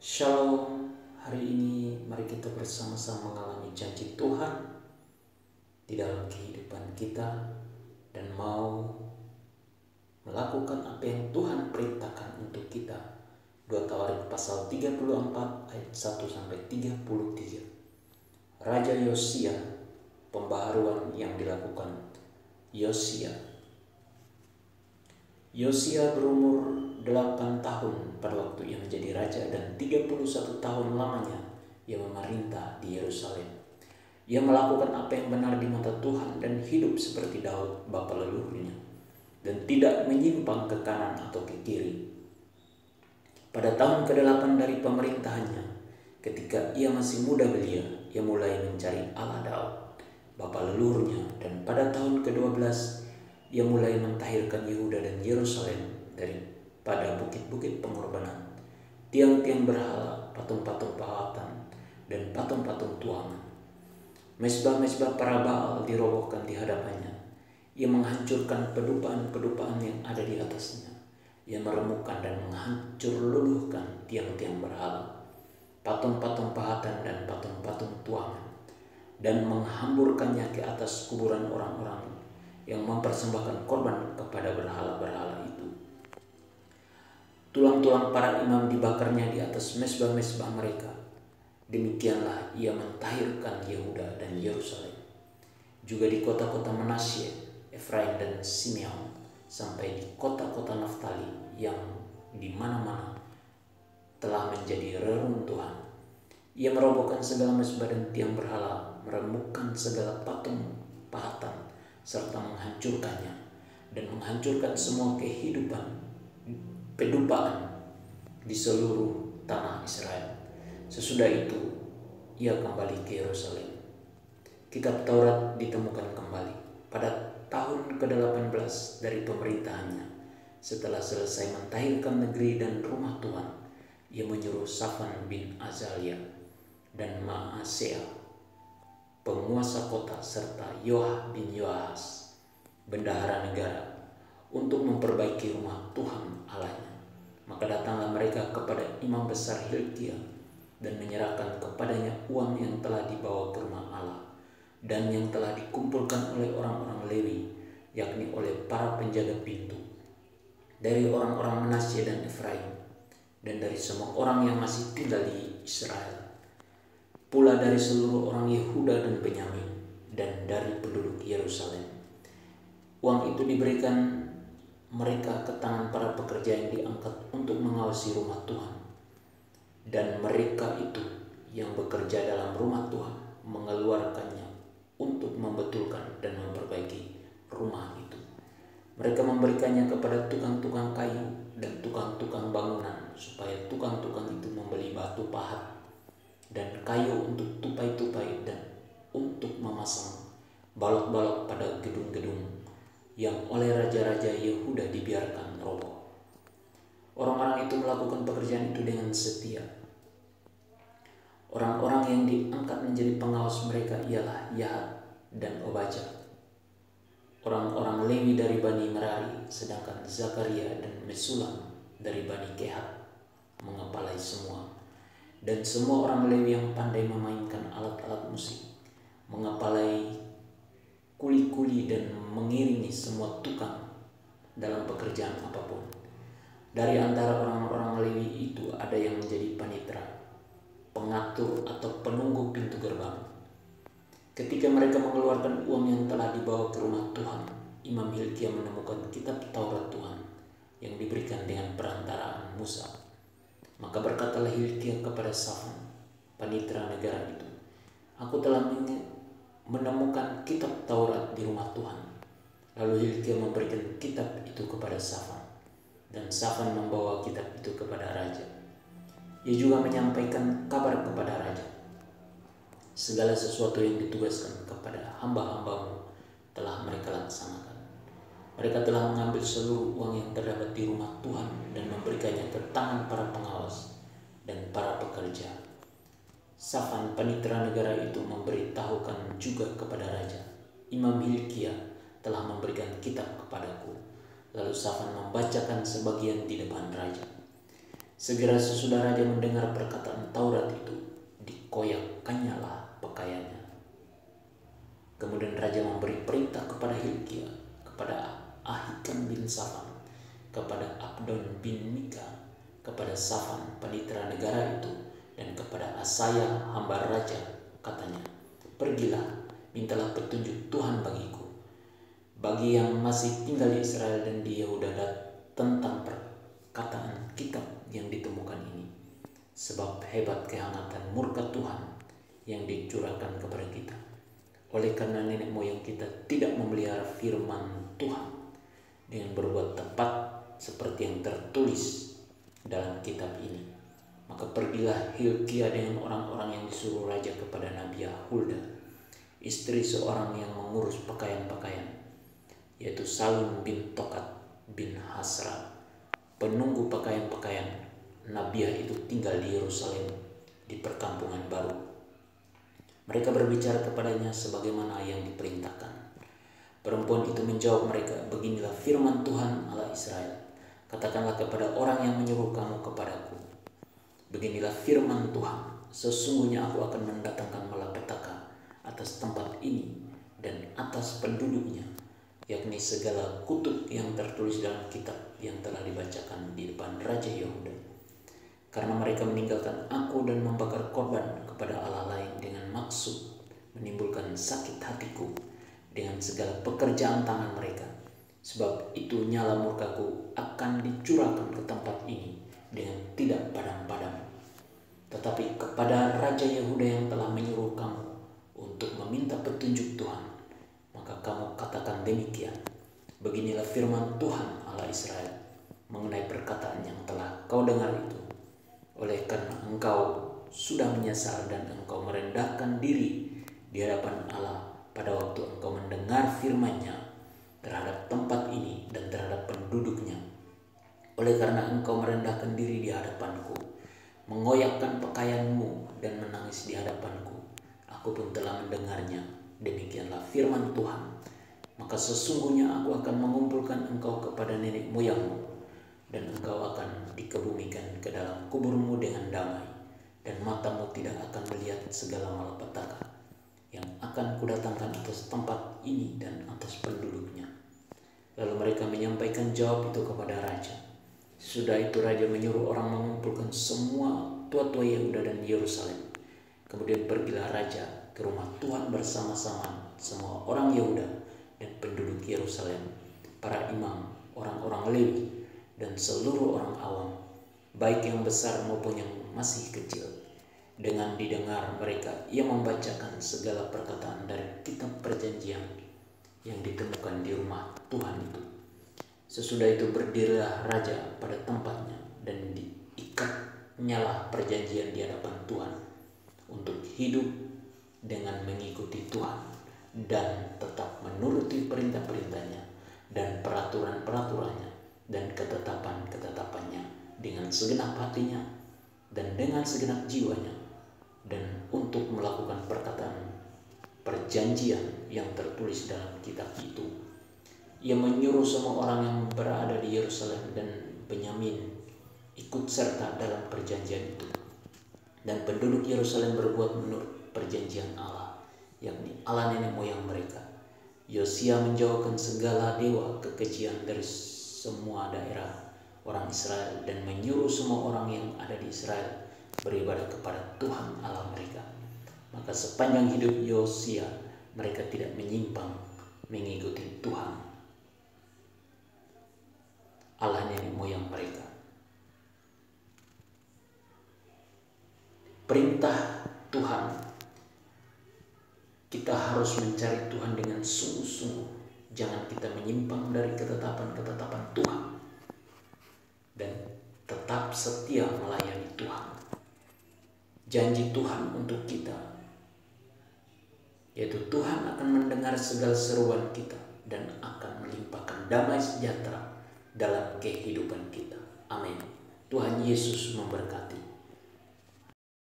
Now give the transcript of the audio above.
Shalom, hari ini mari kita bersama-sama mengalami janji Tuhan di dalam kehidupan kita dan mau melakukan apa yang Tuhan perintahkan untuk kita. 2 Tawarik pasal 34 ayat 1-33. Raja Yosia, pembaharuan yang dilakukan Yosia. Yosia berumur 8 tahun pada waktu ia menjadi raja dan 31 tahun lamanya ia memerintah di Yerusalem. Ia melakukan apa yang benar di mata Tuhan dan hidup seperti Daud bapa leluhurnya dan tidak menyimpang ke kanan atau ke kiri. Pada tahun ke-8 dari pemerintahannya, ketika ia masih muda belia, ia mulai mencari Allah Daud bapa leluhurnya, dan pada tahun ke-12 ia mulai mentahirkan Yehuda dan Yerusalem daripada bukit-bukit pengorbanan, tiang-tiang berhala, patung-patung pahatan, dan patung-patung tuangan. Mezbah-mezbah para Baal dirobohkan di hadapannya. Ia menghancurkan pedupaan-pedupaan yang ada di atasnya. Ia meremukkan dan menghancur luluhkan tiang-tiang berhala, patung-patung pahatan dan patung-patung tuangan, dan menghamburkannya ke atas kuburan orang-orang yang mempersembahkan korban kepada berhala-berhala itu. Tulang-tulang para imam dibakarnya di atas mezbah-mezbah mereka. Demikianlah ia mentahirkan Yehuda dan Yerusalem. Juga di kota-kota Manasye, Efraim dan Simeon, sampai di kota-kota Naftali yang di mana-mana telah menjadi reruntuhan. Ia merobohkan segala mezbah dan tiang berhala, meremukkan segala patung pahatan, serta menghancurkannya dan menghancurkan semua kehidupan pedupaan di seluruh tanah Israel. Sesudah itu ia kembali ke Yerusalem. Kitab Taurat ditemukan kembali pada tahun ke-18 dari pemerintahannya. Setelah selesai mentahirkan negeri dan rumah Tuhan, ia menyuruh Safan bin Azalia dan Maaseah, penguasa kota, serta Yoah bin Yoahas, bendahara negara, untuk memperbaiki rumah Tuhan Allahnya. Maka datanglah mereka kepada imam besar Hilkia dan menyerahkan kepadanya uang yang telah dibawa ke rumah Allah dan yang telah dikumpulkan oleh orang-orang Lewi, yakni oleh para penjaga pintu, dari orang-orang Manasye dan Efraim, dan dari semua orang yang masih tinggal di Israel, pula dari seluruh orang Yehuda dan Benyamin, dan dari penduduk Yerusalem. Uang itu diberikan mereka ke tangan para pekerja yang diangkat untuk mengawasi rumah Tuhan. Dan mereka itu yang bekerja dalam rumah Tuhan mengeluarkannya untuk membetulkan dan memperbaiki rumah itu. Mereka memberikannya kepada tukang-tukang kayu dan tukang-tukang bangunan, supaya tukang-tukang itu membeli batu pahat dan kayu untuk tupai-tupai dan untuk memasang balok-balok pada gedung-gedung yang oleh raja-raja Yehuda dibiarkan roboh. Orang-orang itu melakukan pekerjaan itu dengan setia. Orang-orang yang diangkat menjadi pengawas mereka ialah Yahat dan Obadjah, orang-orang Lewi dari Bani Merari, sedangkan Zakaria dan Mesulam dari Bani Kehat mengepalai semua. Dan semua orang Lewi yang pandai memainkan alat-alat musik mengepalai kuli-kuli dan mengiringi semua tukang dalam pekerjaan apapun. Dari antara orang-orang Lewi itu ada yang menjadi panitera, pengatur atau penunggu pintu gerbang. Ketika mereka mengeluarkan uang yang telah dibawa ke rumah Tuhan, Imam Hilkia menemukan kitab Taurat Tuhan yang diberikan dengan perantaraan Musa. Maka berkatalah Hilkia kepada Safan, panitera negara itu, "Aku telah menemukan kitab Taurat di rumah Tuhan." Lalu Hilkia memberikan kitab itu kepada Safan, dan Safan membawa kitab itu kepada raja. Ia juga menyampaikan kabar kepada raja, "Segala sesuatu yang ditugaskan kepada hamba-hambamu telah mereka laksanakan. Mereka telah mengambil seluruh uang yang terdapat di rumah Tuhan dan memberikannya ke tangan para pengawas dan para pekerja." Safan, panitera negara itu, memberitahukan juga kepada raja, "Imam Hilkia telah memberikan kitab kepadaku." Lalu Safan membacakan sebagian di depan raja. Segera sesudah raja mendengar perkataan Taurat itu, dikoyakkannya lah pakaiannya. Kemudian raja memberi perintah kepada Hilkia, kepada Ahikam bin Safan, kepada Abdon bin Mika, kepada Safan panitera negara itu, dan kepada Asaya hamba raja. Katanya, pergilah, mintalah petunjuk Tuhan bagiku, bagi yang masih tinggal di Israel dan di Yehuda, tentang perkataan kitab yang ditemukan ini, sebab hebat kehangatan murka Tuhan yang dicurahkan kepada kita, oleh karena nenek moyang kita tidak memelihara firman Tuhan dengan berbuat tepat seperti yang tertulis dalam kitab ini. Maka pergilah Hilkia dengan orang-orang yang disuruh raja kepada Nabi Hulda, istri seorang yang mengurus pakaian-pakaian, yaitu Salum bin Tokat bin Hasra, penunggu pakaian-pakaian. Nabiah itu tinggal di Yerusalem, di perkampungan baru. Mereka berbicara kepadanya sebagaimana yang diperintahkan. Perempuan itu menjawab mereka, beginilah firman Tuhan Allah Israel. Katakanlah kepada orang yang menyuruh kamu kepadaku, beginilah firman Tuhan, sesungguhnya aku akan mendatangkan malapetaka atas tempat ini dan atas penduduknya, yakni segala kutuk yang tertulis dalam kitab yang telah dibacakan di depan Raja Yehuda. Karena mereka meninggalkan aku dan membakar korban kepada Allah lain dengan maksud menimbulkan sakit hatiku dengan segala pekerjaan tangan mereka. Sebab itu nyala murkaku akan dicurahkan ke tempat ini dengan tidak padam-padam. Tetapi kepada Raja Yehuda yang telah menyuruh kamu untuk meminta petunjuk Tuhan, maka kamu katakan demikian, beginilah firman Tuhan Allah Israel mengenai perkataan yang telah kau dengar itu. Oleh karena engkau sudah menyesal dan engkau merendahkan diri di hadapan Allah pada waktu engkau mendengar firman-Nya terhadap tempat ini dan terhadap penduduknya. Oleh karena engkau merendahkan diri di hadapanku, mengoyakkan pakaianmu dan menangis di hadapanku, aku pun telah mendengarnya. Demikianlah firman Tuhan. Maka sesungguhnya aku akan mengumpulkan engkau kepada nenek moyangmu, dan engkau akan dikebumikan ke dalam kuburmu dengan damai, dan matamu tidak akan melihat segala malapetaka yang akan kudatangkan atas tempat ini dan atas penduduknya. Lalu mereka menyampaikan jawab itu kepada raja. Sudah itu raja menyuruh orang mengumpulkan semua tua-tua Yehuda dan Yerusalem. Kemudian pergilah raja ke rumah Tuhan bersama-sama semua orang Yehuda dan penduduk Yerusalem, para imam, orang-orang Lewi, dan seluruh orang awam, baik yang besar maupun yang masih kecil. Dengan didengar mereka, ia membacakan segala perkataan dari kitab perjanjian yang ditemukan di rumah Tuhan itu. Sesudah itu berdirilah raja pada tempatnya dan diikatnyalah perjanjian di hadapan Tuhan untuk hidup dengan mengikuti Tuhan dan tetap menuruti perintah-perintahnya dan peraturan-peraturannya dan ketetapan-ketetapannya dengan segenap hatinya dan dengan segenap jiwanya, dan untuk melakukan perkataan perjanjian yang tertulis dalam kitab itu. Ia menyuruh semua orang yang berada di Yerusalem dan Benyamin ikut serta dalam perjanjian itu. Dan penduduk Yerusalem berbuat menurut perjanjian Allah, yakni Allah nenek moyang mereka. Yosia menjauhkan segala dewa kekejian dari semua daerah orang Israel dan menyuruh semua orang yang ada di Israel beribadah kepada Tuhan Allah mereka. Maka sepanjang hidup Yosia mereka tidak menyimpang mengikuti Tuhan Allah nenek moyang mereka. Perintah Tuhan, kita harus mencari Tuhan dengan sungguh-sungguh. Jangan kita menyimpang dari ketetapan-ketetapan Tuhan dan tetap setia melayani Tuhan. Janji Tuhan untuk kita, yaitu Tuhan akan mendengar segala seruan kita dan akan melimpahkan damai sejahtera dalam kehidupan kita. Amin. Tuhan Yesus memberkati.